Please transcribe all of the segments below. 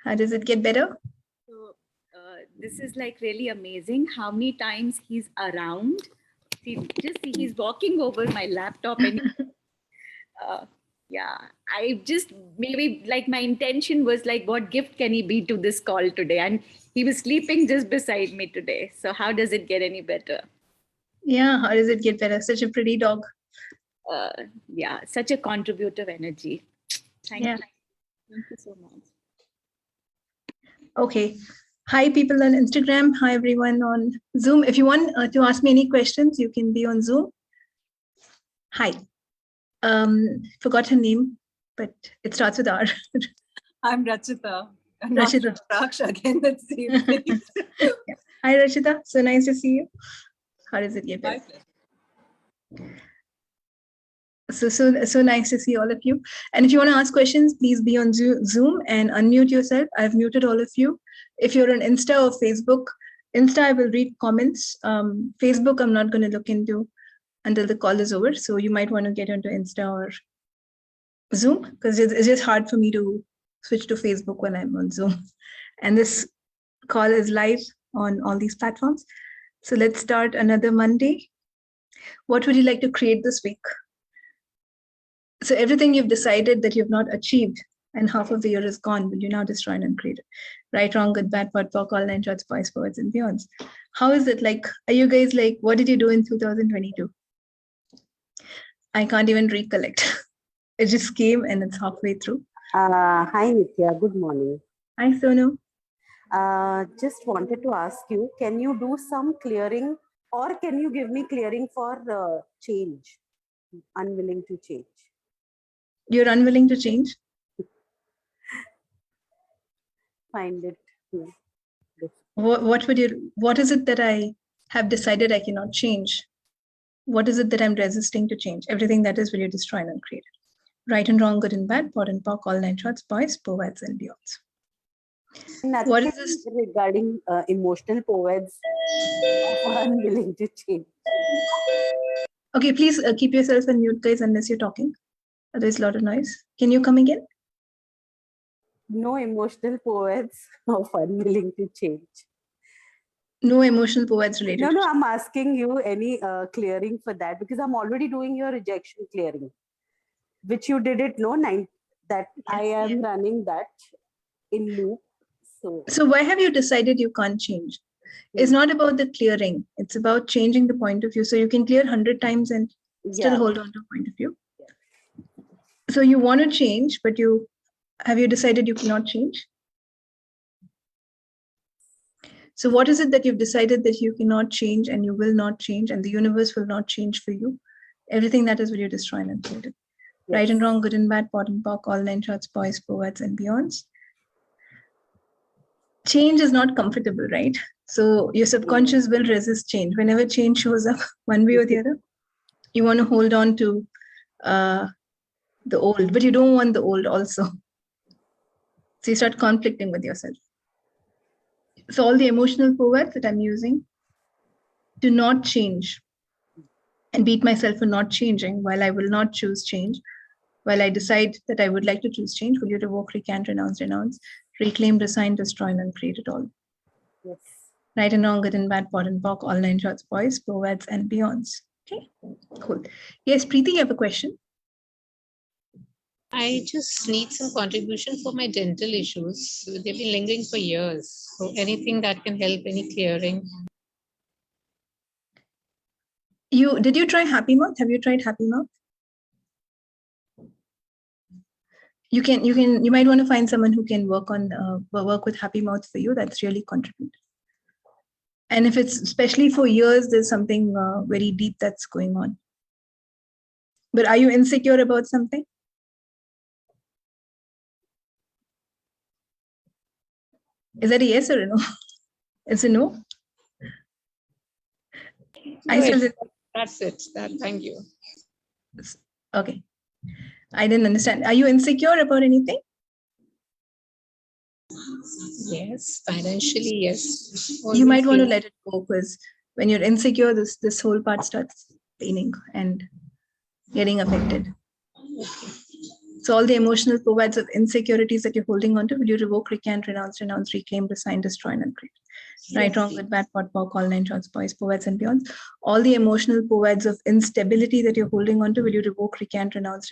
How does it get better? So this is like really amazing how many times he's around. He's walking over my laptop and yeah, I just maybe like my intention was like, what gift can he be to this call today? And he was sleeping just beside me today. So how does it get any better? Yeah, how does it get better? Such a pretty dog. Yeah, such a contributive energy. Thank you. Thank you so much. Okay. Hi, people on Instagram. Hi, everyone on Zoom. If you want to ask me any questions, you can be on Zoom. Hi. Forgot her name, but it starts with R. I'm Rachita. Rachita. Raksh again, that's the same thing. Yeah. Hi, Rachita. So nice to see you. How does it get better? So nice to see all of you. And if you want to ask questions, please be on Zoom and unmute yourself. I've muted all of you. If you're on Insta or Facebook, Insta, I will read comments. Facebook, I'm not going to look into until the call is over. So you might want to get onto Insta or Zoom because it's just hard for me to switch to Facebook when I'm on Zoom. And this call is live on all these platforms. So let's start another Monday. What would you like to create this week? So everything you've decided that you've not achieved and half of the year is gone, will you now destroy and uncreate it? Right, wrong, good, bad, pot, pock, all nine shots, boys, poets, and beyonds. How is it like? Are you guys like, what did you do in 2022? I can't even recollect. It just came and it's halfway through. Hi, Nithya. Good morning. Hi, Sonu. Just wanted to ask you, can you do some clearing or can you give me clearing for change? Unwilling to change. You're unwilling to change? Find it. What is it that I have decided I cannot change? What is it that I'm resisting to change? Everything that is, will you destroy and uncreate it? Right and wrong, good and bad, pot and pock, all nine shots, boys, poets, and beyonds. Nothing What is this regarding emotional poets unwilling to change? Okay, please keep yourself on mute, guys, unless you're talking. There's a lot of noise. Can you come again? No emotional poets of unwilling to change. No emotional poets related. No, I'm asking you any clearing for that because I'm already doing your rejection clearing, which you did it, that I am running that in loop. So why have you decided you can't change? It's not about the clearing. It's about changing the point of view. So you can clear 100 times and still hold on to a point of view. So you want to change, but have you decided you cannot change? So what is it that you've decided that you cannot change and you will not change and the universe will not change for you? Everything that is will you destroy and uncreate it. Right and wrong, good and bad, pot and pock, all nine shots, boys, poets, and beyonds. Change is not comfortable, right? So your subconscious will resist change. Whenever change shows up one way or the other, you want to hold on to the old, but you don't want the old also. So you start conflicting with yourself. So all the emotional poets that I'm using do not change and beat myself for not changing while I will not choose change. While I decide that I would like to choose change, will you revoke, recant, renounce, reclaim, resign, destroy, and uncreate it all? Yes. Right and wrong, good and bad, pot and pock, all nine shots, boys, poets, and beyonds. Okay, cool. Yes, Preeti, you have a question? I just need some contribution for my dental issues. They've been lingering for years. So anything that can help, any clearing. Did you try Happy Mouth? Have you tried Happy Mouth? You might want to find someone who can work with Happy Mouth for you. That's really contribute. And if it's especially for years, there's something very deep that's going on. But are you insecure about something? Is that a yes or a no? It's a no? That's it. Thank you. Okay. I didn't understand. Are you insecure about anything? Yes, financially, yes. You might want to let it go because when you're insecure, this whole part starts paining and getting affected. Okay. So all the emotional POVADs of insecurities that you're holding on to, will you revoke, recant, renounce, reclaim, resign, destroy, and uncreate? Right, wrong, good, bad, pot, pock, all nine shorts, boys, POVADs, and beyond. All the emotional POVADs of instability that you're holding on to, will you revoke, recant, renounce,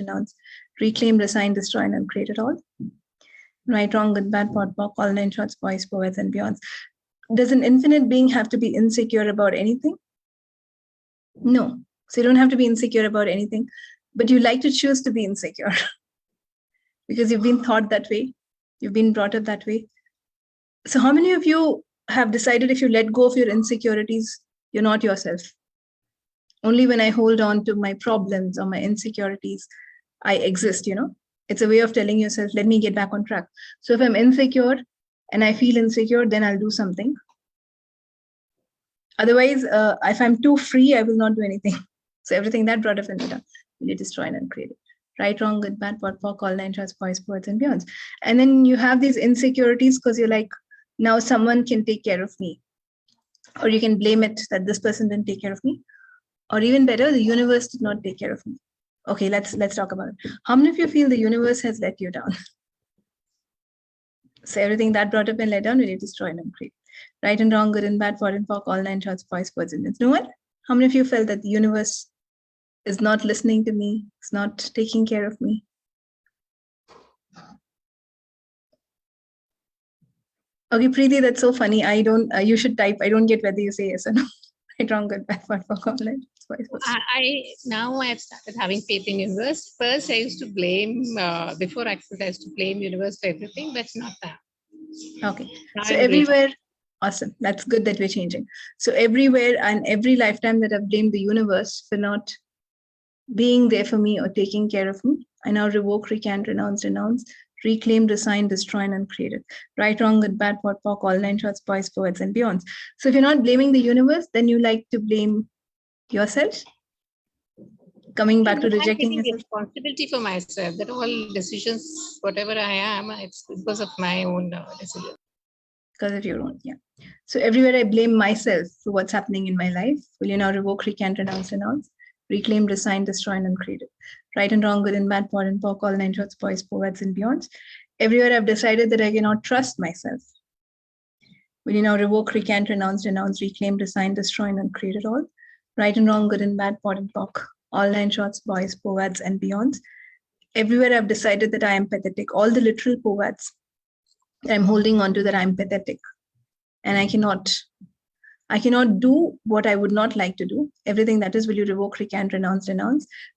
reclaim, resign, destroy, and uncreate it all? Right, wrong, good, bad, pot, pock, all nine shorts, boys, POVADs, and beyond. Does an infinite being have to be insecure about anything? No. So you don't have to be insecure about anything, but you like to choose to be insecure because you've been taught that way. You've been brought up that way. So how many of you have decided if you let go of your insecurities, you're not yourself? Only when I hold on to my problems or my insecurities, I exist, It's a way of telling yourself, let me get back on track. So if I'm insecure and I feel insecure, then I'll do something. Otherwise, if I'm too free, I will not do anything. So everything that brought up in the will you destroy and uncreate it? Right, wrong, good, bad, pot, pock, all nine shorts, boys, birds, and beyonds. And then you have these insecurities because you're like, now someone can take care of me. Or you can blame it that this person didn't take care of me. Or even better, the universe did not take care of me. Okay, let's talk about it. How many of you feel the universe has let you down? So everything that brought up and let down, will you destroy and uncreate? Right and wrong, good and bad, pot and pock, all nine shorts, boys, birds, and beyonds. No one? How many of you felt that the universe is not listening to me, is not taking care of me? Okay, Preeti, that's so funny. I don't, you should type. I don't get whether you say yes or no. Right, wrong, good, bad, pot, pock, all nine shorts, boys, Now I've started having faith in universe. First, I used to blame, before accident, I used to blame universe for everything, but not that. Okay, Now so I'm everywhere, awesome. That's good that we're changing. So everywhere and every lifetime that I've blamed the universe for not being there for me or taking care of me, I now revoke, recant, renounce, reclaim, resign, destroy, and uncreate it. Right, wrong, good, bad, pot, pock, all nine shorts, boys, birds, and beyonds. So if you're not blaming the universe, then you like to blame yourself. Coming back to I'm rejecting taking yourself. responsibility for myself. That all decisions, whatever I am, it's because of my own decision. Because of your own, yeah. So everywhere I blame myself for what's happening in my life, will you now revoke, recant, renounce, reclaim, resign, destroy, and uncreate it? Right and wrong, good and bad, pot and pock, all nine shorts, boys, birds, and beyonds. Everywhere I've decided that I cannot trust myself, will you now revoke, recant, renounce, reclaim, resign, destroy, and uncreate it all? Right and wrong, good and bad, pot and pock, all nine shorts, boys, birds, and beyonds. Everywhere I've decided that I am pathetic, all the literal POVADs that I'm holding on to, that I'm pathetic and I cannot do what I would not like to do. Everything that is, will you revoke, recant, renounce,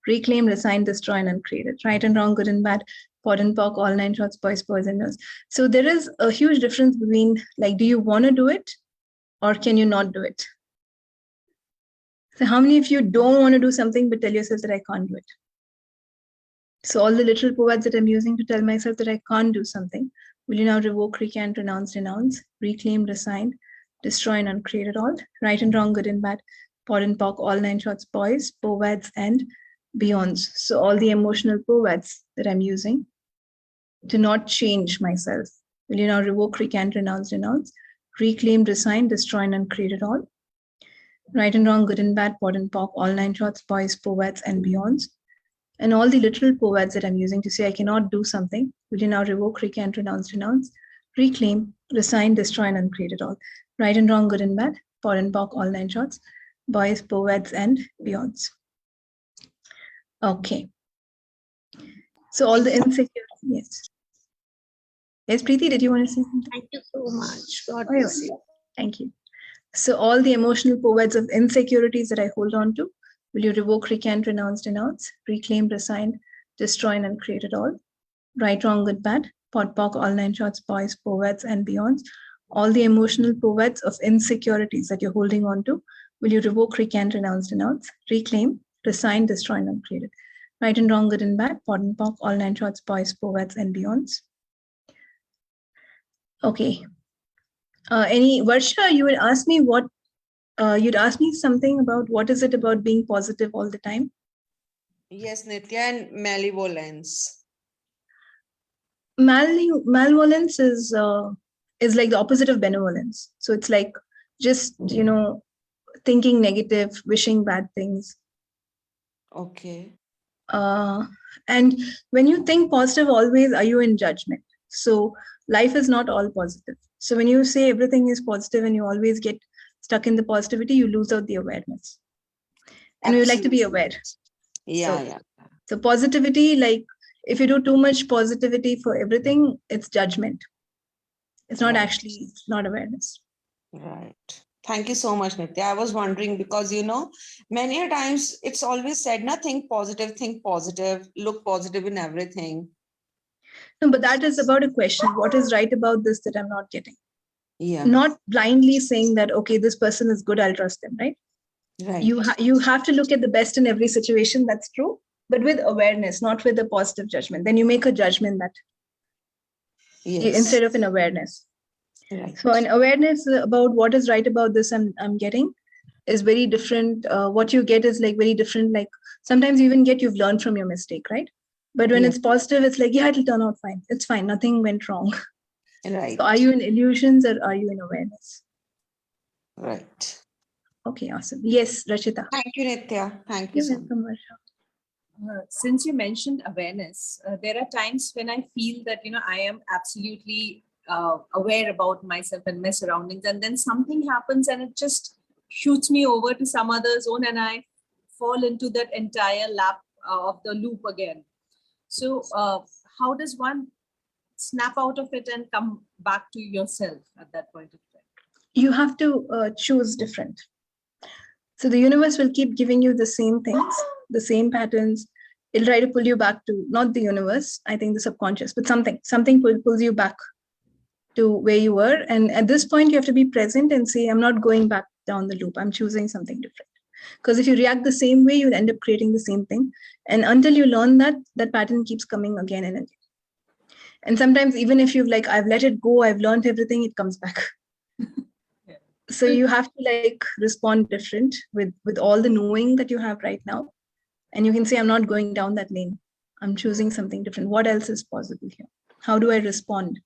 reclaim, resign, destroy, and uncreate it? Right and wrong, good and bad, pot and pock, all nine shorts, boys, birds, and girls. So there is a huge difference between, like, do you want to do it or can you not do it? So how many of you don't want to do something but tell yourself that I can't do it? So all the literal POVADs that I'm using to tell myself that I can't do something, will you now revoke, recant, renounce, reclaim, resign, destroy, and uncreate it all? Right and wrong, good and bad, pot and pock, all nine shorts, boys, POVADs, and beyonds. So all the emotional POVADs that I'm using to not change myself, will you now revoke, recant, renounce, reclaim, resign, destroy, and uncreate it all? Right and wrong, good and bad, pot and pock, all nine shorts, boys, POVADs, and beyonds. And all the literal POVADs that I'm using to say I cannot do something, will you now revoke, recant, renounce, reclaim, resign, destroy, and uncreate it all? Right and wrong, good and bad, pot and pock, all nine shorts, boys, POVADs, and beyonds. Okay. So all the insecurity, yes. Yes, Preeti, did you want to say something? Thank you so much. God Oh, bless you. thank you. So all the emotional POVADs of insecurities that I hold on to, will you revoke, recant, renounce, reclaim, resign, destroy, and uncreate it all? Right, wrong, good, bad, pot, pock, all nine shorts, boys, POVADs, and beyonds. All the emotional POVADs of insecurities that you're holding on to, will you revoke, recant, renounce, reclaim, resign, destroy, and uncreate it? Right and wrong, good and bad, pot and pock, all nine shorts, boys, POVADs, and beyonds. Okay. Varsha, you would ask me what, you'd ask me something about what is it about being positive all the time? Yes, Nithya, and malevolence. Malevolence is like the opposite of benevolence. So it's like just, thinking negative, wishing bad things. Okay. And when you think positive, always are you in judgment. So life is not all positive. So when you say everything is positive and you always get stuck in the positivity, you lose out the awareness. And we would like to be aware. Yeah. So positivity, like if you do too much positivity for everything, it's judgment. It's not actually, it's not awareness. Right. Thank you so much, Nithya. I was wondering because, many a times it's always said, think positive, look positive in everything. No, but that is about a question. What is right about this that I'm not getting? Yeah. Not blindly saying that, okay, this person is good, I'll trust them, right? Right. You have to look at the best in every situation. That's true. But with awareness, not with a positive judgment. Then you make a judgment that instead of an awareness. Right. So an awareness about what is right about this I'm getting is very different. What you get is like very different. Like sometimes you even get you've learned from your mistake, right? But when it's positive, it's like, yeah, it'll turn out fine. It's fine. Nothing went wrong. Right. So are you in illusions or are you in awareness? Right. Okay, awesome. Yes, Rachita. Thank you, Nithya. Thank you You're so much. welcome, Varsha. Since you mentioned awareness, there are times when I feel that, I am absolutely aware about myself and my surroundings, and then something happens and it just shoots me over to some other zone and I fall into that entire lap of the loop again. So how does one snap out of it and come back to yourself at that point of time? You have to choose different. So the universe will keep giving you the same things, the same patterns. It'll try to pull you back to, not the universe, I think the subconscious, but something pulls you back to where you were. And at this point, you have to be present and say, I'm not going back down the loop. I'm choosing something different. Because if you react the same way, you'll end up creating the same thing. And until you learn that, that pattern keeps coming again and again. And sometimes even if you've like, I've let it go, I've learned everything, it comes back. So you have to like respond different with all the knowing that you have right now. And you can say, I'm not going down that lane. I'm choosing something different. What else is possible here? How do I respond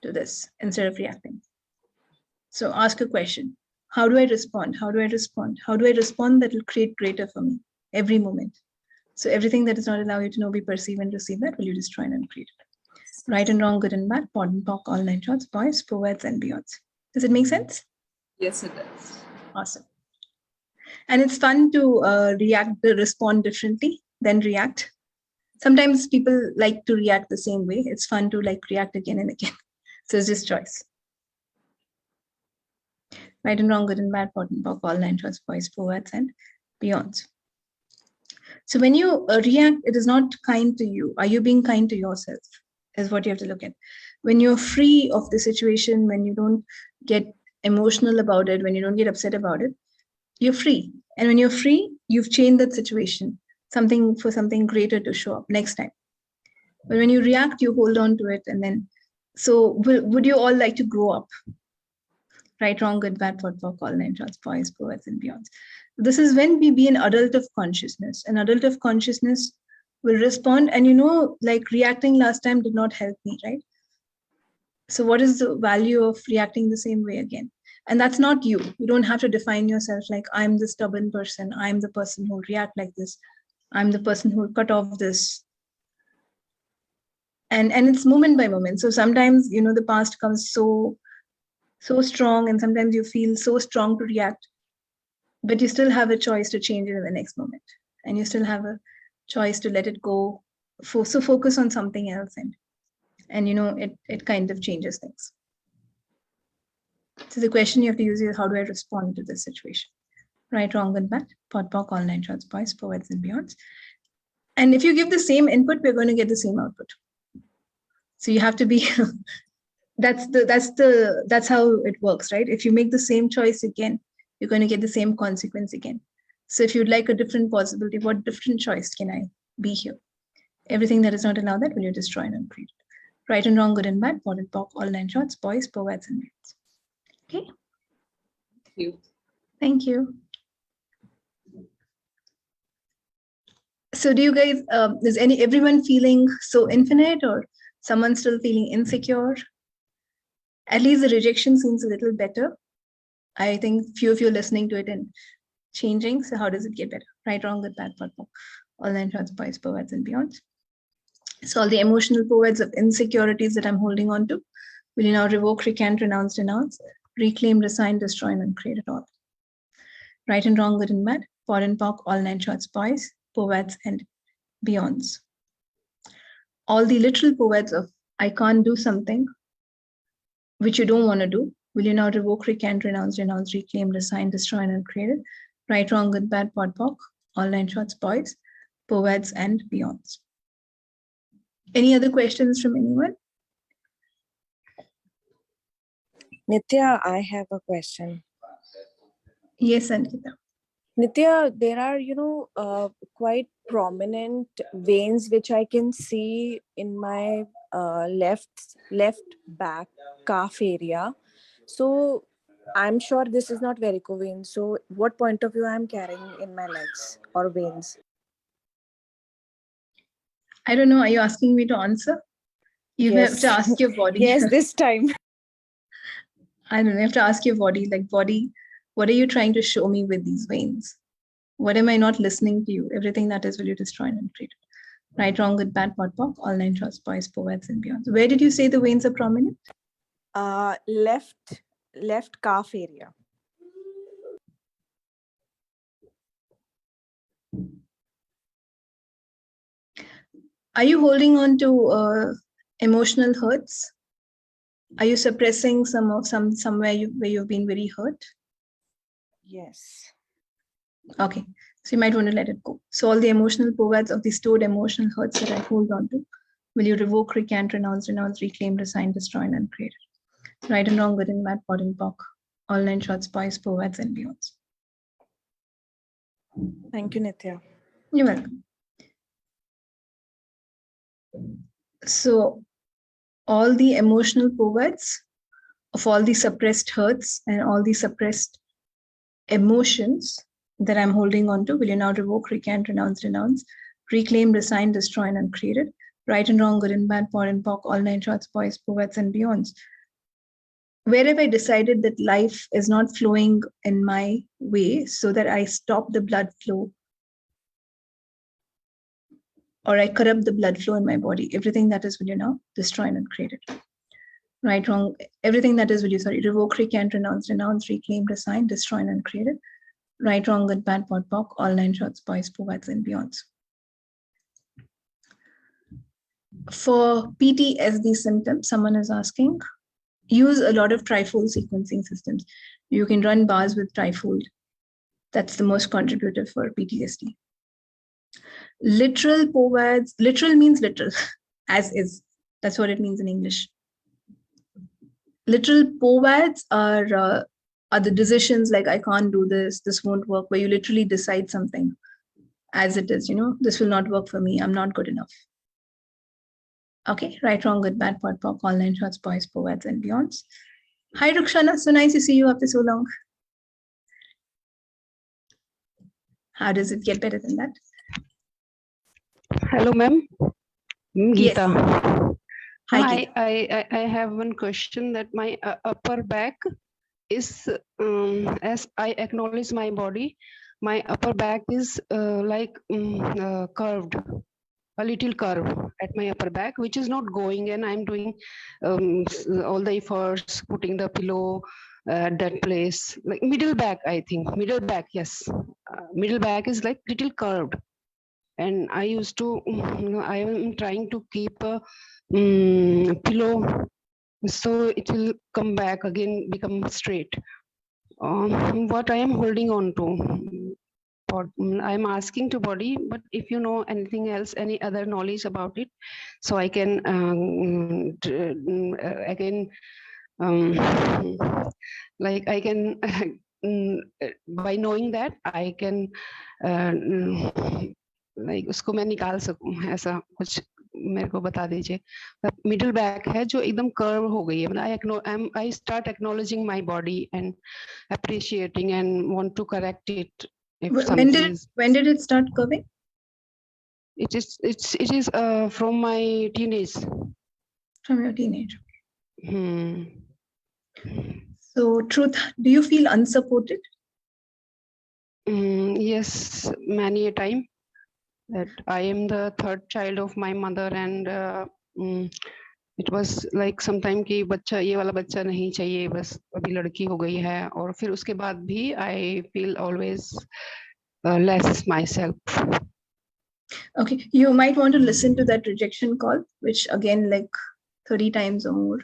to this instead of reacting? So ask a question. How do I respond? How do I respond? How do I respond that will create greater for me every moment? So everything that does not allow you to know, be, perceive, and receive that, will you destroy and uncreate it? Right and wrong, good and bad, POD and POC, all nine shorts, boys, poets, and beyonds. Does it make sense? Yes, it does. Awesome. And it's fun to respond differently than react. Sometimes people like to react the same way. It's fun to like react again and again. So it's just choice. Right and wrong, good and bad, POD and POC, all nine shorts, boys, poets, and beyonds. So when you react, it is not kind to you. Are you being kind to yourself? Is what you have to look at. When you're free of the situation, when you don't get emotional about it, when you don't get upset about it, you're free. And when you're free, you've changed that situation, something greater to show up next time. But when you react, you hold on to it. And then, so would you all like to grow up? Right, wrong, good, bad, POD, POC, all nine shorts, boys, poets, and beyonds. This is when we be an adult of consciousness. An adult of consciousness will respond. And like reacting last time did not help me, right? So what is the value of reacting the same way again? And that's not you. You don't have to define yourself like, I'm the stubborn person. I'm the person who will react like this. I'm the person who will cut off this. And it's moment by moment. So sometimes, the past comes so strong, and sometimes you feel so strong to react, but you still have a choice to change it in the next moment. And you still have a choice to let it go. So focus on something else. And it kind of changes things. So the question you have to use is, how do I respond to this situation? Right, wrong, and bad, POD, POC, all nine shorts, boys, poets, and beyonds. And if you give the same input, we're going to get the same output. So you have to be, that's how it works, right? If you make the same choice again, you're going to get the same consequence again. So if you'd like a different possibility, what different choice can I be here? Everything that is not allowed, that will you destroy and uncreate. Right and wrong, good and bad, POD and POC, all nine shorts, boys, poets, and beyonds. Okay. Thank you. Thank you. So do you guys, is everyone feeling so infinite, or someone still feeling insecure? At least the rejection seems a little better. I think few of you are listening to it and changing. So how does it get better? Right, wrong, good, bad, POD, POC, all nine short spice, pervades, and beyonds. So all the emotional pervades of insecurities that I'm holding on to, will you now revoke, recant, renounce, denounce, reclaim, resign, destroy, and uncreate it all. Right and wrong, good and bad, POD and POC, all nine short spice, pervades, and beyonds. All the literal pervades of I can't do something which you don't want to do, will you now revoke, recant, renounce, denounce, reclaim, resign, destroy, and uncreate it? Right, wrong, good, bad, POD, POC, all nine short spice, pervades, and beyonds. Any other questions from anyone? Nithya, I have a question. Yes, Ankita. Nithya, there are, quite prominent veins which I can see in my left back calf area. So I'm sure this is not varicose vein. So what point of view I'm carrying in my legs or veins? I don't know. Are you asking me to answer? You have Yes. to ask your body. Yes, this time. I don't know. You have to ask your body, like, body, what are you trying to show me with these veins? What am I not listening to you? Everything that is, will you destroy and uncreate it? Right, wrong, good, bad, POD, POC, all nine short spice, pervades, and beyond. Where did you say the veins are prominent? Left calf area. Are you holding on to emotional hurts? Are you suppressing somewhere where you've been very hurt? Yes. Okay, so you might want to let it go. So all the emotional pervades of the stored emotional hurts that I hold on to, will you revoke, recant, renounce, reclaim, resign, destroy, and uncreate it? Right and wrong, good and bad, POD and POC, all nine short spice, pervades, and beyonds. Thank you, Nithya. You're welcome. So all the emotional pervades of all the suppressed hurts and all the suppressed emotions that I'm holding on to, will you now revoke, recant, renounce, reclaim, resign, destroy, and uncreate it? Right and wrong, good and bad, POD and POC, all nine short spice, pervades, and beyonds. Where have I decided that life is not flowing in my way so that I stop the blood flow or I corrupt the blood flow in my body? Everything that is, will you now destroy and uncreate it? Right, wrong, everything that is, will you, revoke, recant, renounce, reclaim, resign, destroy, and uncreate it? Right, wrong, good, bad, POD, POC, all nine short spice, pervades, and beyonds. For PTSD symptoms, someone is asking, use a lot of trifold sequencing systems. You can run bars with trifold. That's the most contributive for PTSD. Literal pervades, literal means literal, as is. That's what it means in English. Literal pervades are the decisions like, I can't do this, this won't work, where you literally decide something as it is, this will not work for me, I'm not good enough. Okay, right, wrong, good, bad, POD, POC, all nine short spice, pervades, and beyonds. Hi, Rukshana, so nice to see you after so long. How does it get better than that? Hello, ma'am. Yes. Geeta. Hi, Hi, I have one question that my upper back is, as I acknowledge my body, my upper back is curved, a little curve at my upper back, which is not going, and I'm doing all the efforts, putting the pillow at that place, like middle back, I think, middle back, yes. Middle back is like little curved. And I used to, I am trying to keep a pillow so it will come back again, become straight. What I am holding on to, I'm asking to body, but if you know anything else, any other knowledge about it, so I can again, like I can, by knowing that I can like उसको मैं निकाल सकूं, ऐसा कुछ मेरे को बता दीजिए. मिडिल बैक है जो एकदम कर्व हो गई है, मतलब I start acknowledging my body and appreciating and want to correct it. when did it start curving? It is from my teenage. From your teenage. So, truth, do you feel unsupported? Yes, many a time. that I am the third child of my mother, and it was like sometime कि बच्चा ये वाला बच्चा नहीं चाहिए, बस अभी लड़की हो गई है, और फिर उसके बाद भी I feel always less myself. Okay, you might want to listen to that rejection call, which again, like 30 times or more,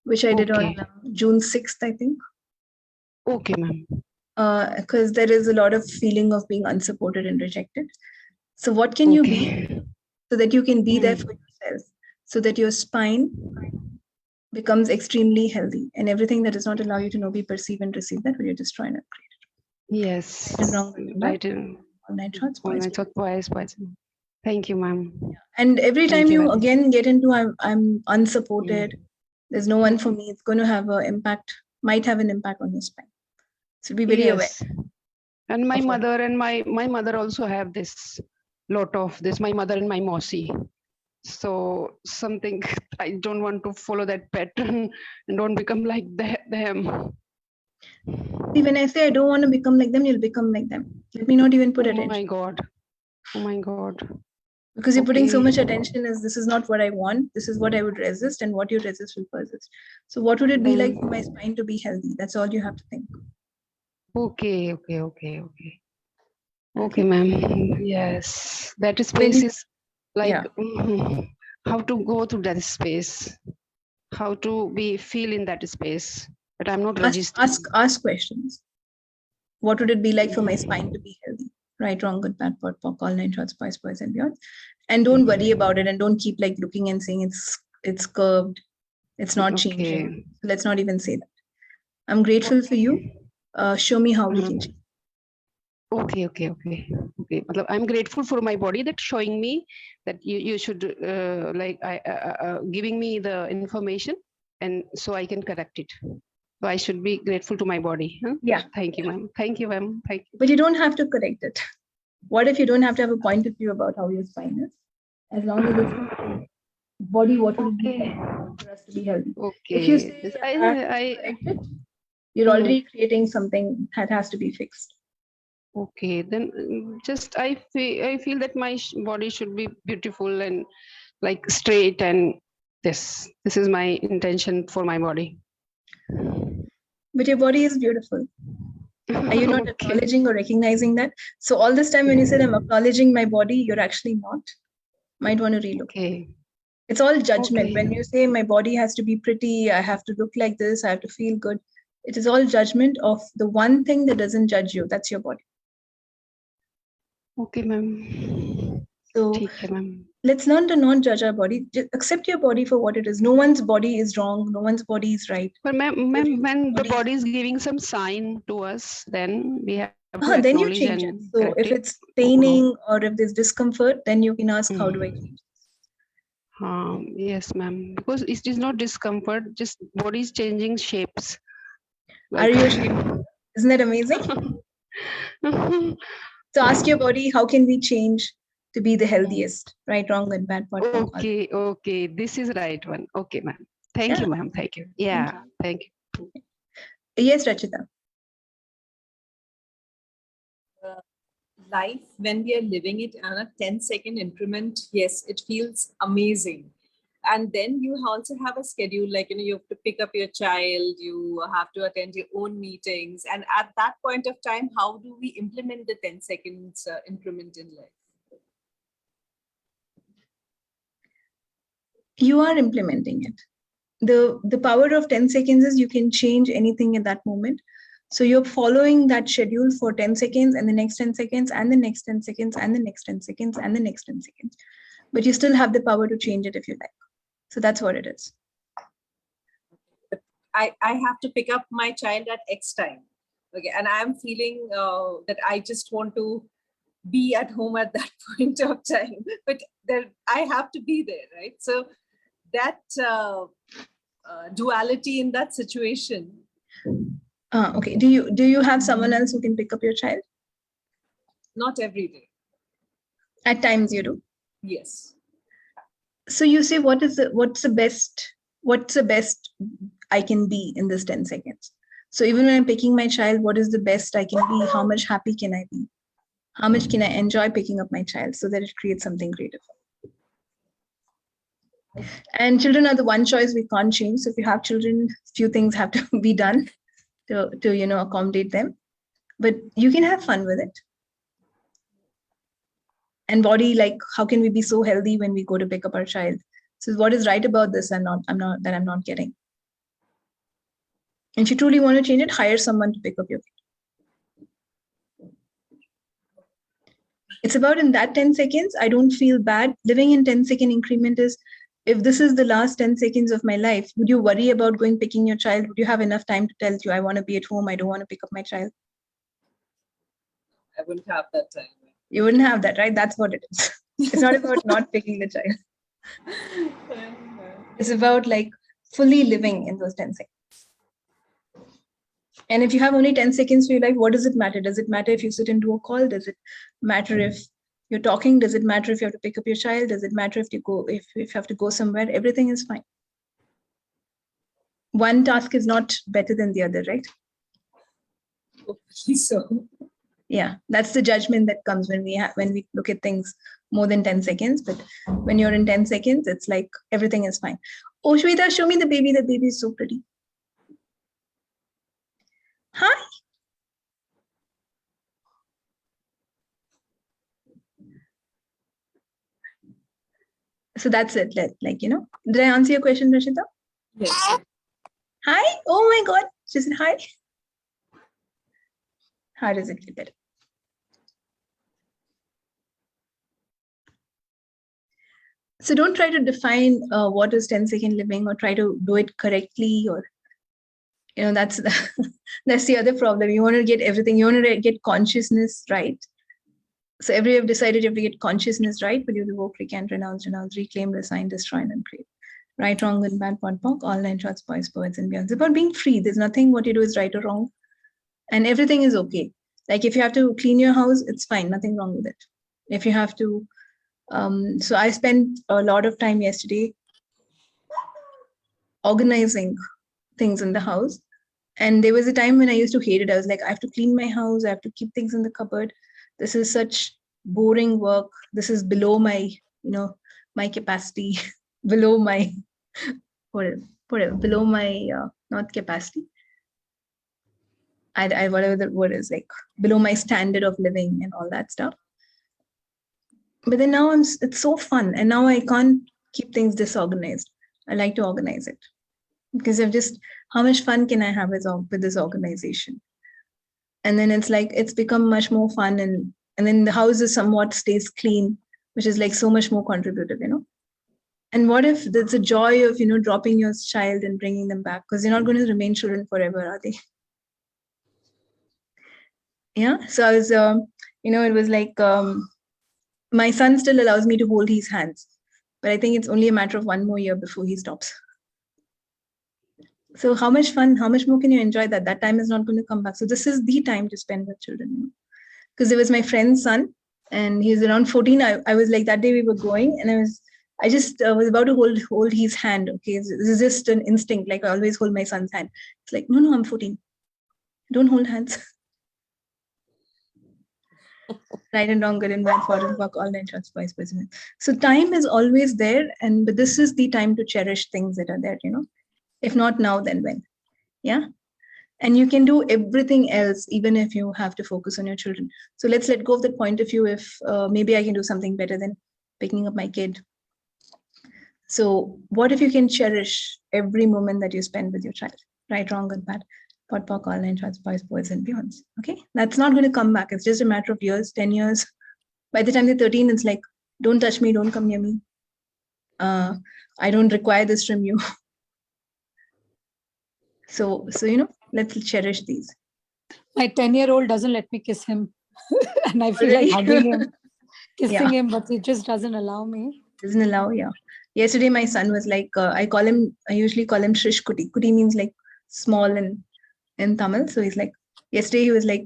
which I did on June 6th, I think. Okay, ma'am. Because there is a lot of feeling of being unsupported and rejected. So what can you be so that you can be there for yourself, so that your spine becomes extremely healthy, and everything that does not allow you to know, be, perceive, and receive that, you're just trying to create. Yes. Right and wrong. Right. All nine shots. Twice. Thank you, ma'am. And every time you again get into I'm unsupported, there's no one for me, it's going to have an impact, might have an impact on your spine. So be very aware. And my mother and my mother also have this lot of this, my mother and my Mossy. So something I don't want to follow that pattern and don't become like them. See, when I say I don't want to become like them, you'll become like them. Let me not even put attention. Oh my God. Because you're putting so much attention as this is not what I want, this is what I would resist, and what you resist will persist. So what would it be like for my spine to be healthy? That's all you have to think. Okay, ma'am. Yes, that space is like how to go to that space, how to feel in that space. But I'm not registering. Ask questions. What would it be like for my spine to be healthy? Right, wrong, good, bad, POD, POC, all nine shots, boys, and beyond. And don't worry about it, and don't keep like looking and saying it's curved, it's not changing. Let's not even say that. I'm grateful for you. Show me how we can change. Okay. I'm grateful for my body that's showing me that you should giving me the information, and so I can correct it. So I should be grateful to my body. Huh? Yeah. Thank you, ma'am. Thank you. But you don't have to correct it. What if you don't have to have a point of view about how your spine is? As long as it's body, what would it be for us to be healthy? Okay. If you say I correct it, you're already creating something that has to be fixed. Okay, then just I feel that my body should be beautiful and like straight, and this is my intention for my body. But your body is beautiful. Are you not acknowledging or recognizing that? So all this time when you said I'm acknowledging my body, you're actually not. Might want to relook. Okay. It's all judgment. When you say my body has to be pretty, I have to look like this, I have to feel good. It is all judgment of the one thing that doesn't judge you. That's your body. Okay, ma'am. So let's learn to not judge our body. Just accept your body for what it is. No one's body is wrong. No one's body is right. But ma'am, when the body is giving some sign to us, then we have to then you change it. So if it's paining or if there's discomfort, then you can ask, how do I change this? Yes, ma'am. Because it is not discomfort, just body is changing shapes. Are you ashamed? Isn't that amazing? So ask your body, how can we change to be the healthiest? Right, wrong, and bad. Okay. This is right one. Okay, ma'am. Thank you, ma'am. Thank you. Yeah, thank you. Yes, Rachita. Life, when we are living it on a 10-second increment, yes, it feels amazing. And then you also have a schedule, like, you have to pick up your child, you have to attend your own meetings. And at that point of time, how do we implement the 10 seconds increment in life? You are implementing it. The power of 10 seconds is you can change anything at that moment. So you're following that schedule for 10 seconds and the next 10 seconds and the next 10 seconds and the next 10 seconds and the next 10 seconds. But you still have the power to change it if you like. So that's what it is. But I have to pick up my child at X time. Okay, and I'm feeling that I just want to be at home at that point of time. But I have to be there, right? So that duality in that situation. Okay. Do you have someone else who can pick up your child? Not every day. At times you do. Yes. So you say, what's the best I can be in this 10 seconds? So even when I'm picking my child, what is the best I can be? How much happy can I be? How much can I enjoy picking up my child so that it creates something greater for me? And children are the one choice we can't change. So if you have children, few things have to be done to accommodate them. But you can have fun with it. And body, like, how can we be so healthy when we go to pick up our child? So what is right about this I'm not getting? And if you truly want to change it, hire someone to pick up your kid. It's about in that 10 seconds, I don't feel bad. Living in 10-second increment is, if this is the last 10 seconds of my life, would you worry about picking your child? Would you have enough time to tell you, I want to be at home, I don't want to pick up my child? I wouldn't have that time. You wouldn't have that, right? That's what it is. It's not about not picking the child. It's about like fully living in those 10 seconds. And if you have only 10 seconds for your life, what does it matter? Does it matter if you sit and do a call? Does it matter if you're talking? Does it matter if you have to pick up your child? Does it matter if you have to go somewhere? Everything is fine. One task is not better than the other, right? Hopefully so. Yeah, that's the judgment that comes when we look at things more than 10 seconds. But when you're in 10 seconds, it's like everything is fine. Oh, Shweta, show me the baby. The baby is so pretty. Hi. So that's it. Did I answer your question, Rashida? Yes. Hi. Oh my God. She said hi. How does it get better? So don't try to define what is 10-second living or try to do it correctly, or that's the other problem. You want to get everything. You want to get consciousness right. So every have decided you have to get consciousness right, but you revoke, recant, renounce, reclaim, resign, destroy, and uncreate. Right, wrong, good, bad, pod, poc, all nine shots, boys, poets, and beyond. It's about being free. There's nothing what you do is right or wrong. And everything is okay. Like if you have to clean your house, it's fine. Nothing wrong with it. If you have to, so I spent a lot of time yesterday organizing things in the house. And there was a time when I used to hate it. I was like, I have to clean my house. I have to keep things in the cupboard. This is such boring work. This is below my, my capacity, below my, below my, not capacity. I whatever the word is, like below my standard of living and all that stuff. But then now it's so fun. And now I can't keep things disorganized. I like to organize it because of just how much fun can I have with this organization? And then it's like, it's become much more fun. And then the house is somewhat stays clean, which is like so much more contributive, And what if there's a joy of, dropping your child and bringing them back? Because they're not going to remain children forever, are they? Yeah. So I was, it was like, my son still allows me to hold his hands, but I think it's only a matter of 1 more year before he stops. So how much fun, how much more can you enjoy that? That time is not going to come back. So this is the time to spend with children. Because there was my friend's son and he's around 14. I was like, that day we were going and I just was about to hold his hand. Okay. This is just an instinct. Like I always hold my son's hand. It's like, no, I'm 14. Don't hold hands. Right and wrong, good and bad, forward and back, all nine shots, boys, boys. So time is always there. But this is the time to cherish things that are there, If not now, then when? Yeah. And you can do everything else, even if you have to focus on your children. So let's let go of that point of view. If maybe I can do something better than picking up my kid. So what if you can cherish every moment that you spend with your child? Right, wrong, good, bad, pot, poc, all nine shots, boys, boys, and beyonds. Okay. That's not going to come back. It's just a matter of years, 10 years. By the time they're 13, it's like, don't touch me, don't come near me. I don't require this from you. So let's cherish these. My 10-year-old doesn't let me kiss him. And I feel like hugging him, kissing him, but he just doesn't allow me. Doesn't allow, yeah. Yesterday, my son was like, I usually call him Shrish Kuti. Kuti means like small in Tamil. So he's like, yesterday he was like,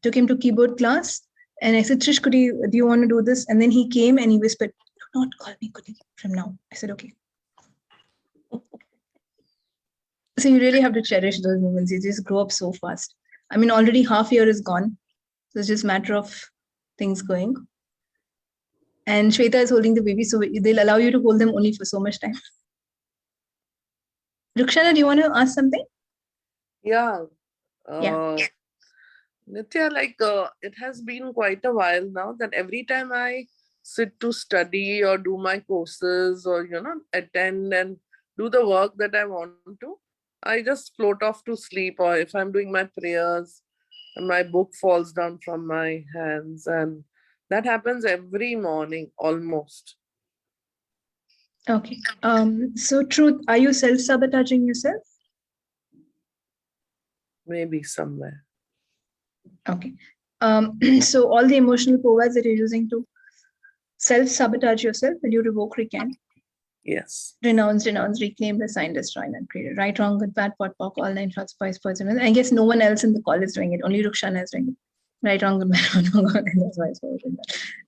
took him to keyboard class. And I said, Shrish Kuti, do you want to do this? And then he came and he whispered, do not call me Kuti from now. I said, okay. So you really have to cherish those moments. You just grow up so fast. I mean, already half year is gone. So it's just a matter of things going. And Shweta is holding the baby, so they'll allow you to hold them only for so much time. Rukshana, do you want to ask something? Yeah. Yeah. Nithya, it has been quite a while now that every time I sit to study or do my courses or, attend and do the work that I want to, I just float off to sleep. Or if I'm doing my prayers, my book falls down from my hands. And that happens every morning almost. Okay. So Truth, are you self-sabotaging yourself? Maybe somewhere. Okay. So all the emotional powers that you're using to self-sabotage yourself, will you revoke, recant? Yes. Renounce, reclaim, resign, destroy, and create. Right, wrong, good, bad, pot, pock, all 9 shots, spice, poison. I guess no one else in the call is doing it. Only Rukshana is doing it. Right, wrong, good, bad, wrong,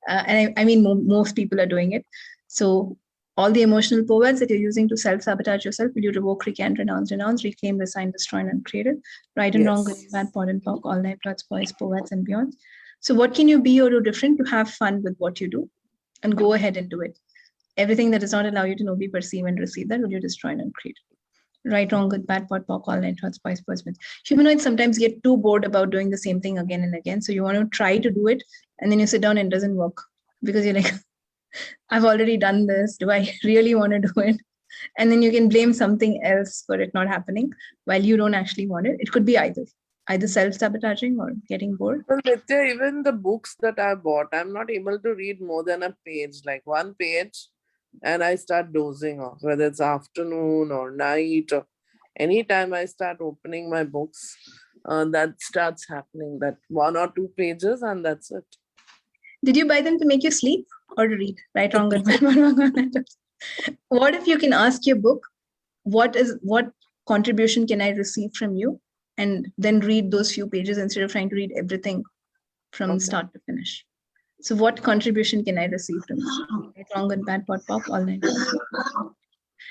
and I mean, most people are doing it. So all the emotional powers that you're using to self-sabotage yourself, will you revoke, recant, renounce, reclaim, resign, destroy, and create it? Right and wrong, good and bad, pot and pock, all 9 plots, spice, powers, and beyond. So what can you be or do different to have fun with what you do? And go ahead and do it. Everything that does not allow you to know, be, perceive, and receive that, will you destroy and create? Right, wrong, good, bad, pot, pock, all 9 thoughts, spice, perspectives. Humanoids sometimes get too bored about doing the same thing again and again. So you want to try to do it, and then you sit down and it doesn't work because you're like, I've already done this. Do I really want to do it? And then you can blame something else for it not happening while you don't actually want it. It could be either self-sabotaging or getting bored. Well, Nithya, even the books that I bought, I'm not able to read more than a page, like one page, and I start dozing off, whether it's afternoon or night or anytime I start opening my books, that starts happening, that 1 or 2 pages, and that's it. Did you buy them to make you sleep or to read? Right, wrong, good, bad, what if you can ask your book, what contribution can I receive from you? And then read those few pages instead of trying to read everything from start to finish. So what contribution can I receive from you? Right, wrong, good, bad, pot, pop, all 9.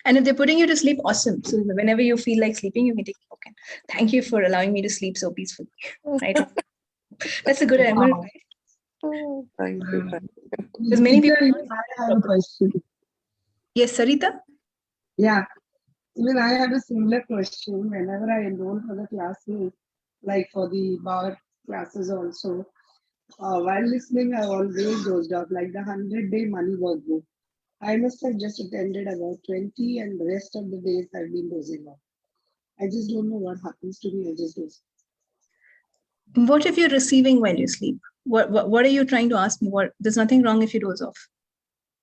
And if they're putting you to sleep, awesome. So whenever you feel like sleeping, you can take a book. Thank you for allowing me to sleep so peacefully. Right? That's a good emerald, right? Oh, thank you. Because many people I have a question. Yes, Sarita? Yeah. Even I have a similar question. Whenever I enroll for the classes, like for the bar classes also, while listening, I always dozed off, like the 100-day money workbook. I must have just attended about 20, and the rest of the days I've been dozing off. I just don't know what happens to me. I just doze. What if you're receiving while you sleep? What are you trying to ask me? There's nothing wrong if you doze off.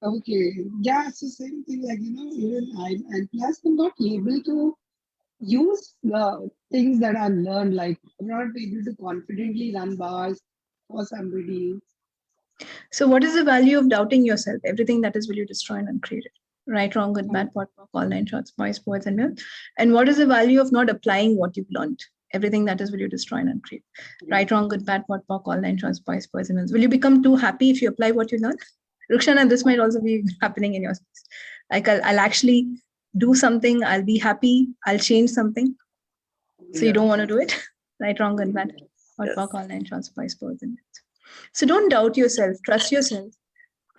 Okay. Yeah, so same thing, like, even and plus I'm not able to use the things that I've learned, like I'm not able to confidently run bars for somebody. So what is the value of doubting yourself? Everything that is will you destroy and uncreate it. Right, wrong, good, bad, pot, pock, all 9 shots, boys, poets, and milk. And what is the value of not applying what you've learned? Everything that is will you destroy and uncreate. Right, wrong, good, bad, pot, pock, all 9 shots, boys, poets, and milk. Will you become too happy if you apply what you learned? Rukshana, this might also be happening in your space. Like I'll actually do something, I'll be happy, I'll change something. So you don't want to do it. Right, wrong, good, bad, pot, pock, all 9 shots, boys, poets, and milk. So don't doubt yourself, trust yourself.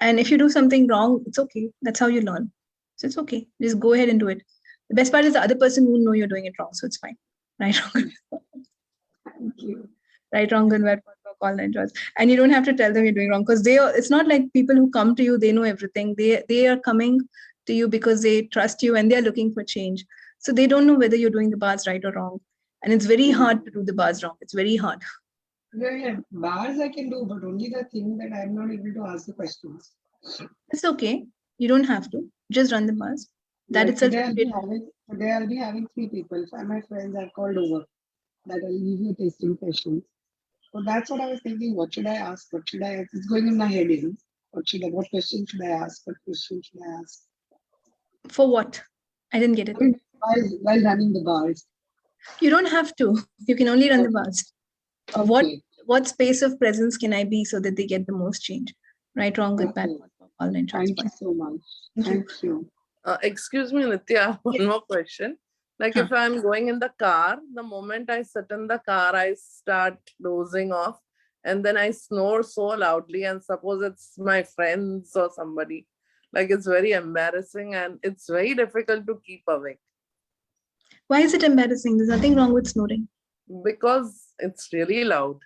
And if you do something wrong, it's okay. That's how you learn. So it's okay. Just go ahead and do it. The best part is the other person won't know you're doing it wrong. So it's fine. Right, wrong. Thank you. Right, wrong, good, bad, all 9 shots. And you don't have to tell them you're doing wrong because it's not like people who come to you, they know everything. They are coming to you because they trust you and they're looking for change. So they don't know whether you're doing the bars right or wrong. And it's very hard to do the bars wrong. It's very hard. Yeah, bars I can do, but only the thing that I'm not able to ask the questions. It's okay. You don't have to. Just run the bars. That itself. Today I'll be having 3 people. 5 my friends are called over. That I'll give you tasting sessions. So that's what I was thinking. What should I ask? What should I ask? It's going in my head, What question should I ask? What question should I ask? For what? I didn't get it. While running the bars. You don't have to. You can only run the bars. Okay. What space of presence can I be so that they get the most change? Right, wrong, good, bad, all 9 shots. Thank you so much. Thank you. Excuse me, Nithya, one more question. Like if I'm going in the car, the moment I sit in the car, I start dozing off. and then I snore so loudly, and suppose it's my friends or somebody, like it's very embarrassing and it's very difficult to keep awake Why is it embarrassing? There's nothing wrong with snoring. because it's really loud.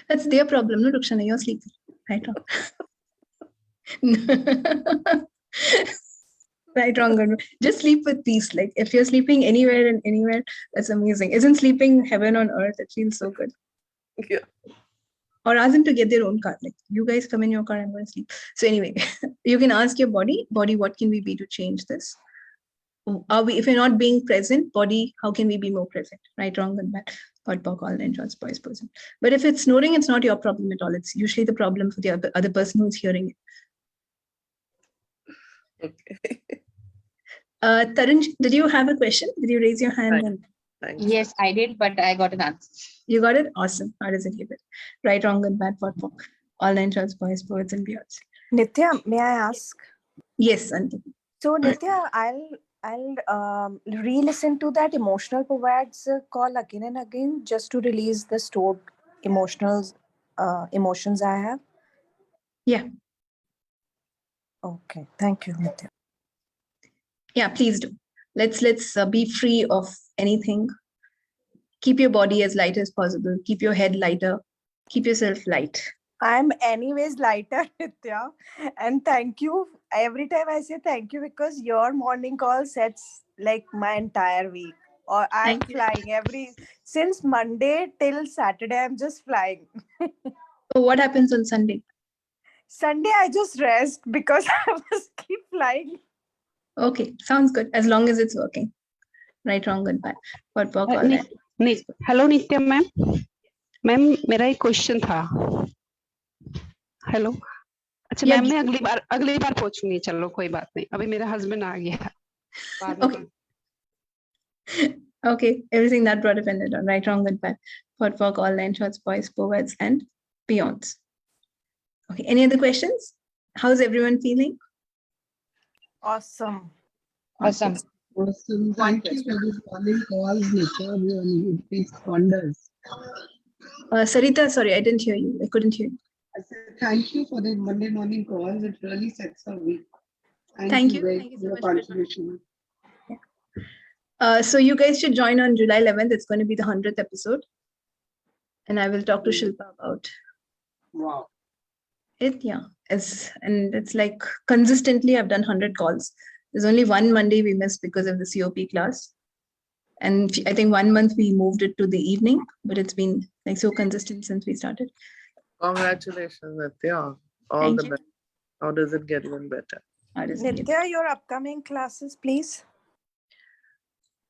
That's their problem, no, Rukshana? You're sleeping. Right, wrong. Right, wrong, good. Just sleep with peace. Like if you're sleeping anywhere and anywhere, that's amazing. Isn't sleeping heaven on earth? It feels so good. Yeah. Or ask them to get their own car. Like you guys come in your car, I'm going to sleep. So anyway, you can ask your body, what can we be to change this? Are we, if you're not being present, body, how can we be more present? Right, wrong, and bad. All and boys person. But if it's snoring, it's not your problem at all. It's usually the problem for the other person who's hearing it. Okay. Tarun, did you have a question? Did you raise your hand? Right. And Yes, I did, but I got an answer. you got it? Awesome. How does it give it? Right, wrong, good, bad, POC. All nine shots, boys, birds, and beyonds. Nithya, may I ask? Yes, Auntie. So Nithya, I'll re-listen to that emotional provides call again and again just to release the stored emotions I have. Yeah. Okay. Thank you, Nithya. Yeah, please do. Let's be free of anything. Keep your body as light as possible. Keep your head lighter. Keep yourself light. I'm anyways lighter, Nithya. And thank you. Every time I say thank you because your morning call sets like my entire week. Or I'm flying since Monday till Saturday, I'm just flying. So what happens on Sunday? Sunday, I just rest because I must keep flying. Okay, sounds good. As long as it's working. Right, wrong, good, bad. Hello Nitya ma'am ma'am मेरा एक question था hello अच्छा ma'am मैं अगली बार पूछूंगी चलो कोई बात नहीं अभी मेरा हस्बैंड आ गया Okay, everything that brought depended on right, wrong, good, bad. POC, all nine shots, boys, birds, and beyonds. Okay, any other questions? How's everyone feeling? Awesome. Awesome. Thank you for this morning call, Nithya. It makes wonders. Sarita, sorry, I didn't hear you. I couldn't hear you. I said thank you for the Monday morning calls. It really sets our week. Thank you. Very Thank you for so your much contribution. So you guys should join on July 11th. It's going to be the 100th episode. And I will talk to Shilpa about it. Yeah. And it's like consistently I've done 100 calls. There's only one Monday we missed because of the COP class. And I think 1 month we moved it to the evening, but it's been like so consistent since we started. Congratulations, Nithya. All the best. How does it get even better? Nithya, your upcoming classes, please.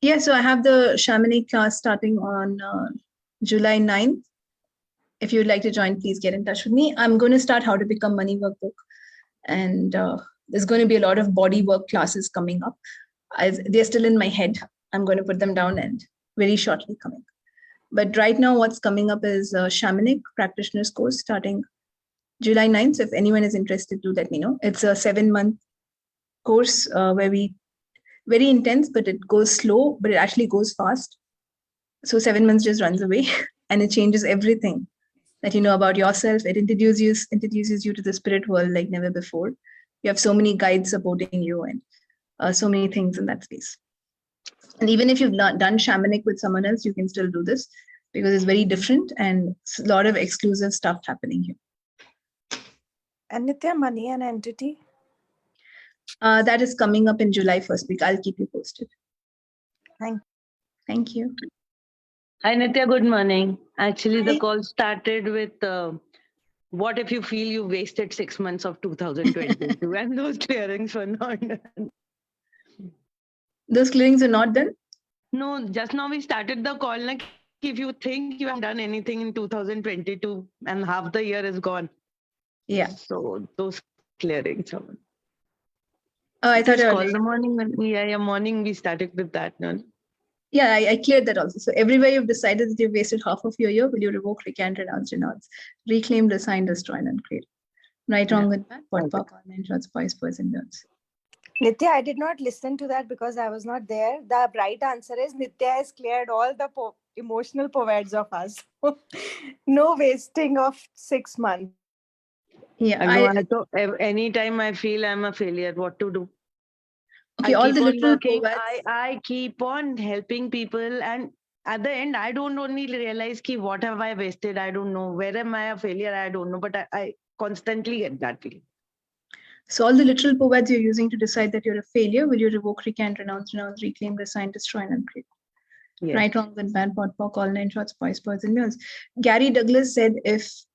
Yeah, so I have the Shamanic class starting on July 9th. If you'd like to join, please get in touch with me. I'm going to start How to Become Money Workbook. And there's going to be a lot of body work classes coming up. They're still in my head. I'm going to put them down and very shortly coming. But right now, what's coming up is a Shamanic Practitioner's course starting July 9th. So if anyone is interested, do let me know. It's a 7-month course where we very intense, but it goes slow, but it actually goes fast. So 7 months just runs away and it changes everything that you know about yourself. It introduces you to the spirit world like never before. You have so many guides supporting you and so many things in that space. And even if you've not done Shamanic with someone else, you can still do this because it's very different and a lot of exclusive stuff happening here. And Nithya, money and entity? That is coming up in July 1st week. I'll keep you posted. Thank you. Hi, Nithya. Good morning. Actually, the call started with what if you feel you wasted 6 months of 2022 and those clearings were not done? Those clearings are not done? No, just now we started the call. Like, if you think you have done anything in 2022 and half the year is gone. Yeah. So those clearings. Oh, I thought call the morning. Morning we started with that. No? Yeah, I cleared that also. So everywhere you've decided that you've wasted half of your year, will you revoke, recant, renounce, reclaim, resign, destroy, and uncreate? Right, wrong with that? What power, online shots, boys, and girls. Nithya, I did not listen to that because I was not there. The right answer is Nithya has cleared all the emotional poets of us. No wasting of 6 months. Yeah, I know. Anytime I feel I'm a failure, what to do? okay, I all keep the on little working. poets. I keep on helping people, and at the end, I don't only realize ki what have I wasted. I don't know. Where am I a failure? I don't know. But I constantly get that feeling. So all the literal poets you're using to decide that you're a failure, will you revoke, recant, renounce, reclaim, resign, destroy, and uncreate? Yes. Right, wrong, good, bad, pot, pock, all nine shots, boys, birds, and beyonds. Gary Douglas said, if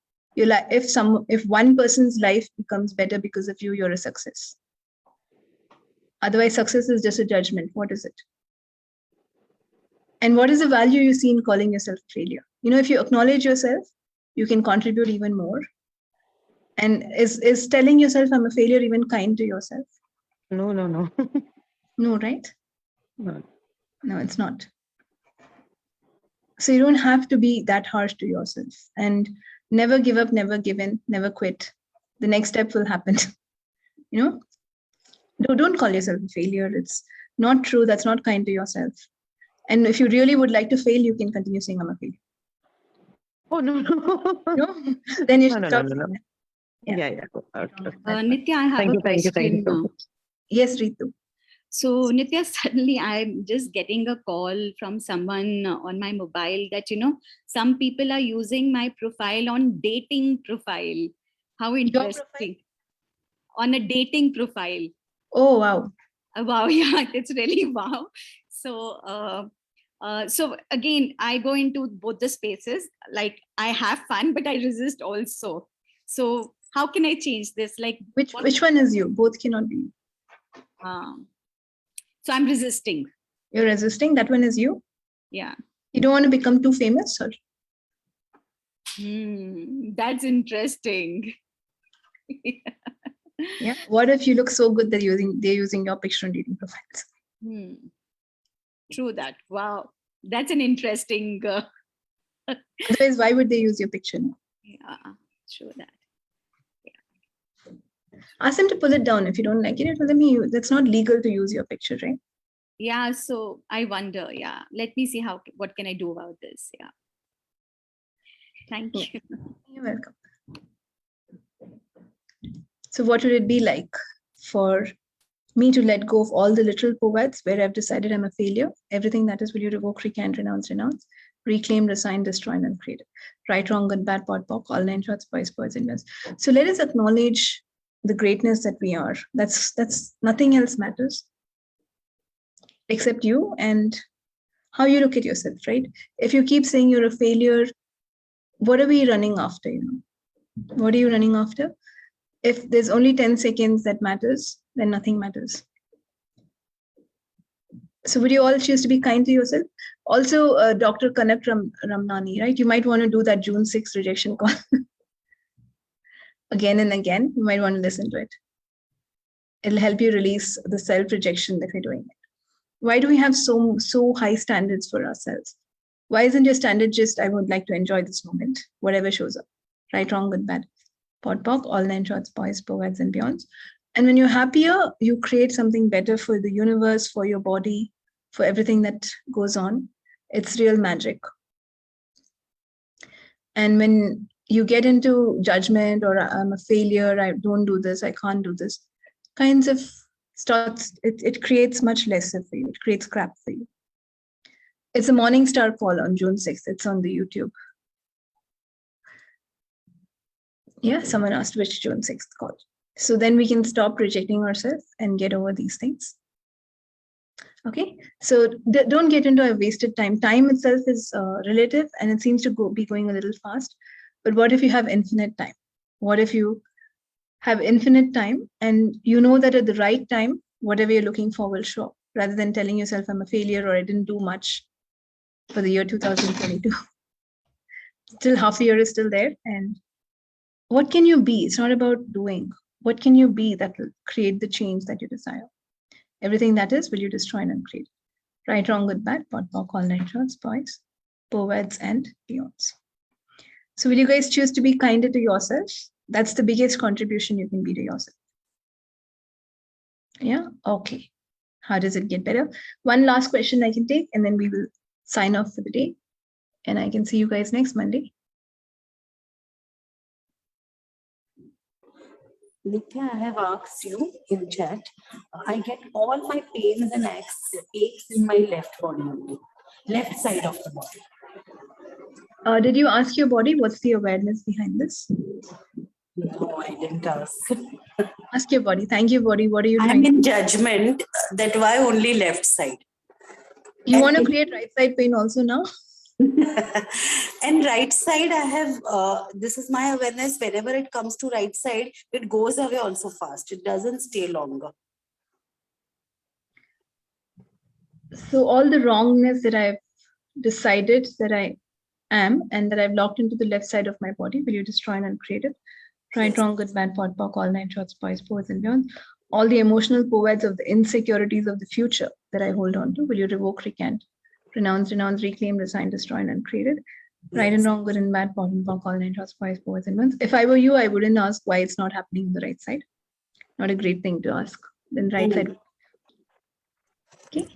one person's life becomes better because of you, you're a success. Otherwise, success is just a judgment. What is it? And what is the value you see in calling yourself a failure? You know, if you acknowledge yourself, you can contribute even more. And is telling yourself I'm a failure even kind to yourself? No. No, right? No. No, it's not. So you don't have to be that harsh to yourself, and never give up, never give in, never quit. The next step will happen. You know, don't call yourself a failure. It's not true. That's not kind to yourself. And if you really would like to fail, you can continue saying I'm a failure. Oh, no. No, then you should stop. No. Yeah. Nithya, I have a question. Thank you so much. Yes, Ritu. So Nithya, suddenly I'm just getting a call from someone on my mobile that, some people are using my profile on dating profile. How interesting. On a dating profile. Oh, wow. Wow, yeah, it's really wow. So again, I go into both the spaces. Like I have fun, but I resist also. So how can I change this? Like which one is you? Both cannot be you. So I'm resisting. You're resisting. That one is you. Yeah. You don't want to become too famous, or? That's interesting. Yeah. What if you look so good that they're using your picture on dating profiles? True that. Wow. That's an interesting. Otherwise, why would they use your picture? Yeah, true that. Yeah. Ask them to pull it down if you don't like it. Tell them that's not legal to use your picture, right? Yeah. So I wonder. Yeah. Let me see what can I do about this. Yeah. Thank you. You're welcome. So what would it be like for me to let go of all the literal poets where I've decided I'm a failure? Everything that is, will you revoke, recant, renounce, reclaim, resign, destroy, and uncreate? Right, wrong, good, bad, pot, pock, all nine shots, boys, birds, and beyonds. So let us acknowledge the greatness that we are. That's nothing else matters except you and how you look at yourself, right? If you keep saying you're a failure, what are we running after? What are you running after? If there's only 10 seconds that matters, then nothing matters. So would you all choose to be kind to yourself? Also, Dr. Kanak Ramnani, right? You might want to do that June 6th rejection call again and again. You might want to listen to it. It'll help you release the self-rejection that we're doing. Why do we have so high standards for ourselves? Why isn't your standard just, I would like to enjoy this moment, whatever shows up? Right, wrong, good, bad. Pod, pock, all nine shots, boys, poets, and beyonds. And when you're happier, you create something better for the universe, for your body, for everything that goes on. It's real magic. And when you get into judgment or I'm a failure, I don't do this, I can't do this, kinds of starts, it creates much lesser for you. It creates crap for you. It's a Morning Star call on June 6th. It's on the YouTube. Yeah, someone asked which June 6th call. So then we can stop rejecting ourselves and get over these things. Okay, so don't get into a wasted time. Time itself is relative and it seems to be going a little fast. But what if you have infinite time? What if you have infinite time and you know that at the right time, whatever you're looking for will show up, rather than telling yourself I'm a failure or I didn't do much for the year 2022. Still half a year is still there. And what can you be? It's not about doing. What can you be that will create the change that you desire? Everything that is, will you destroy and uncreate? Right, wrong, good, bad, pot, pock, all nine shots, boys, poets, and beyonds. So will you guys choose to be kinder to yourself? That's the biggest contribution you can be to yourself. Yeah, okay. How does it get better? One last question I can take, and then we will sign off for the day. And I can see you guys next Monday. Nithya, I have asked you in chat. I get all my pains and aches in my left body only, left side of the body. Did you ask your body what's the awareness behind this? No, I didn't ask. Ask your body. Thank you, body. What are you I'm doing? in judgment that why only left side. You want to create right side pain also now? And right side, I have, this is my awareness. Whenever it comes to right side, it goes away also fast. It doesn't stay longer. So all the wrongness that I've decided that I am and that I've locked into the left side of my body, will you destroy and uncreate it? Right, wrong, good, bad, pot, pock, all 9 shots, boys, poets, and beyond. All the emotional poets of the insecurities of the future that I hold on to, will you revoke, recant, renounce, reclaim, resign, destroy, and uncreate it? Right and wrong, good and bad, pot and pock, all 9 shots, boys, poets, and beyond. If I were you, I wouldn't ask why it's not happening on the right side. Not a great thing to ask. Then right side. Okay.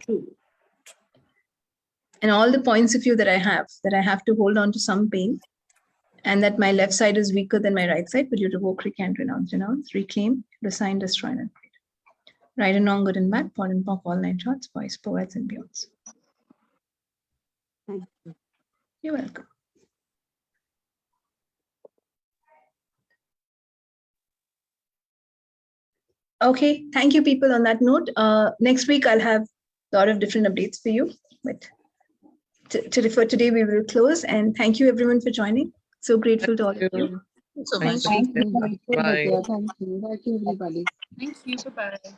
And all the points of view that I have to hold on to some pain, and that my left side is weaker than my right side, will you revoke, recant, renounce, reclaim, resign, destroy, and uncreate? Right and wrong, good and bad, pot and pock, all 9 shots, boys, poets, and beyonds. Thank you. You're welcome. Okay, thank you, people. On that note, next week I'll have a lot of different updates for you, but for today we will close, and thank you everyone for joining. So grateful to all of you. So Thank much. you. Bye. Thank you. Thank you, everybody. Thank you. Bye-bye.